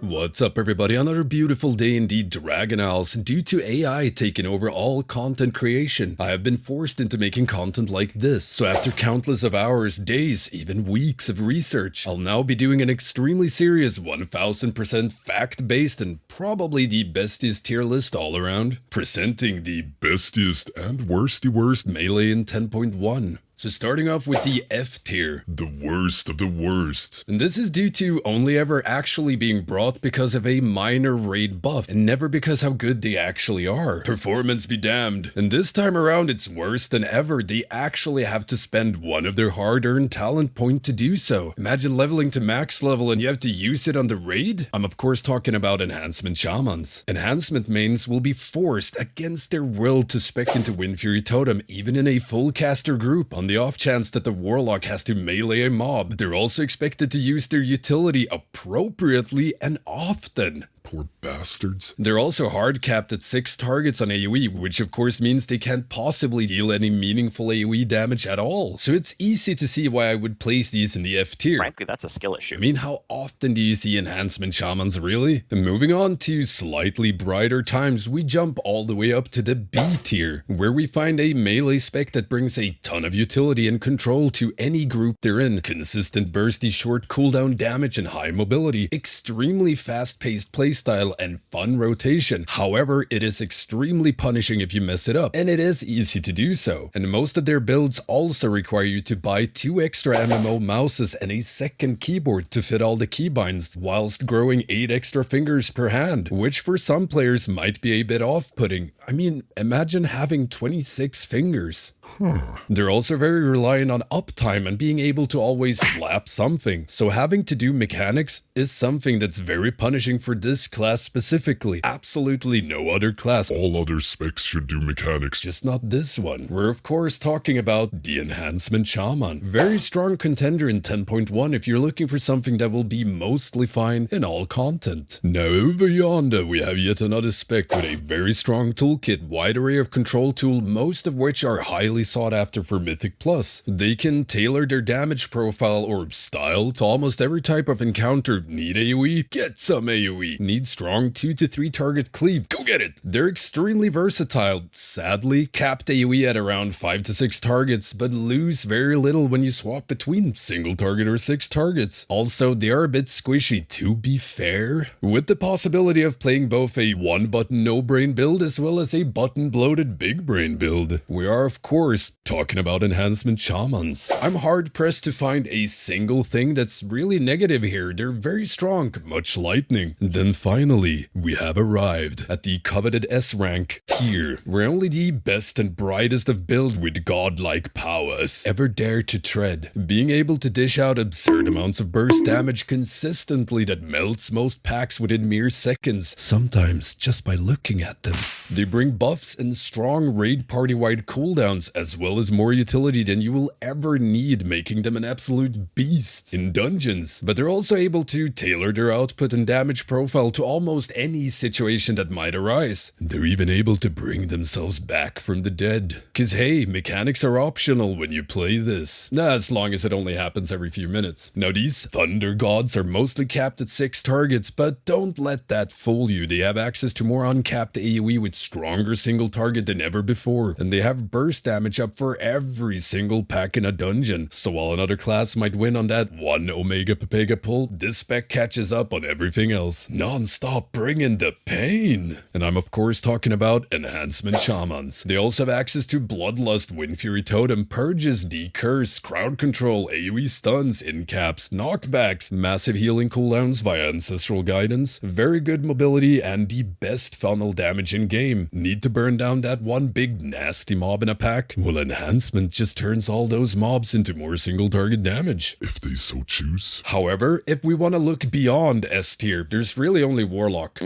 What's up everybody? Another beautiful day in the Dragon Isles. Due to AI taking over all content creation, I have been forced into making content like this. So after countless of hours, days, even weeks of research, I'll now be doing an extremely serious 1000% fact-based and probably the bestiest tier list all around, presenting the bestiest and worsty worst melee in 10.1. So starting off with the F tier, the worst of the worst. And this is due to only ever actually being brought because of a minor raid buff, and never because how good they actually are. Performance be damned. And this time around it's worse than ever. They actually have to spend one of their hard-earned talent point to do so. Imagine leveling to max level and you have to use it on the raid? I'm of course talking about enhancement shamans. Enhancement mains will be forced against their will to spec into Windfury Totem, even in a full caster group. On the off chance that the warlock has to melee a mob, they're also expected to use their utility appropriately and often. Poor bastards. They're also hard capped at 6 targets on AoE, which of course means they can't possibly deal any meaningful AoE damage at all. So it's easy to see why I would place these in the F tier. Frankly, that's a skill issue. I mean, how often do you see enhancement shamans really? And moving on to slightly brighter times, we jump all the way up to the B tier, where we find a melee spec that brings a ton of utility and control to any group they're in. Consistent bursty short cooldown damage and high mobility, extremely fast-paced playstyle and fun rotation. However, it is extremely punishing if you mess it up, and it is easy to do so. And most of their builds also require you to buy 2 extra MMO mouses and a second keyboard to fit all the keybinds, whilst growing 8 extra fingers per hand, which for some players might be a bit off-putting. I mean, imagine having 26 fingers. They're also very reliant on uptime and being able to always slap something, so having to do mechanics is something that's very punishing for this class specifically. Absolutely no other class. All other specs should do mechanics, just not this one. We're of course talking about the Enhancement Shaman. Very strong contender in 10.1 if you're looking for something that will be mostly fine in all content. Now over yonder we have yet another spec with a very strong toolkit, wide array of control tool, most of which are highly sought after for Mythic Plus. They can tailor their damage profile or style to almost every type of encounter. Need AoE? Get some AoE. Need strong 2 to 3 target cleave? Go get it. They're extremely versatile. Sadly, capped AoE at around 5 to 6 targets, but lose very little when you swap between single target or 6 targets. Also, they are a bit squishy, to be fair, with the possibility of playing both a one button no brain build as well as a button bloated big brain build. We are of course talking about enhancement shamans. I'm hard pressed to find a single thing that's really negative here. They're very strong, much lightning. Then finally, we have arrived at the coveted S rank tier, where only the best and brightest of build with godlike powers ever dare to tread, being able to dish out absurd amounts of burst damage consistently that melts most packs within mere seconds, sometimes just by looking at them. They bring buffs and strong raid party-wide cooldowns, as well as more utility than you will ever need, making them an absolute beast in dungeons. But they're also able to tailor their output and damage profile to almost any situation that might arise. They're even able to bring themselves back from the dead. Cause hey, mechanics are optional when you play this. As long as it only happens every few minutes. Now these thunder gods are mostly capped at 6 targets, but don't let that fool you. They have access to more uncapped AoE with stronger single target than ever before, and they have burst damage up for every single pack in a dungeon. So while another class might win on that one Omega Pepega pull, this spec catches up on everything else. Non-stop bringing the pain. And I'm of course talking about enhancement shamans. They also have access to Bloodlust, Windfury Totem, Purges, Decurse, Crowd Control, AoE stuns, incaps, knockbacks, massive healing cooldowns via ancestral guidance, very good mobility, and the best funnel damage in game. Need to burn down that one big nasty mob in a pack? Well, enhancement just turns all those mobs into more single target damage, if they so choose. However, if we want to look beyond S tier, there's really only Warlock.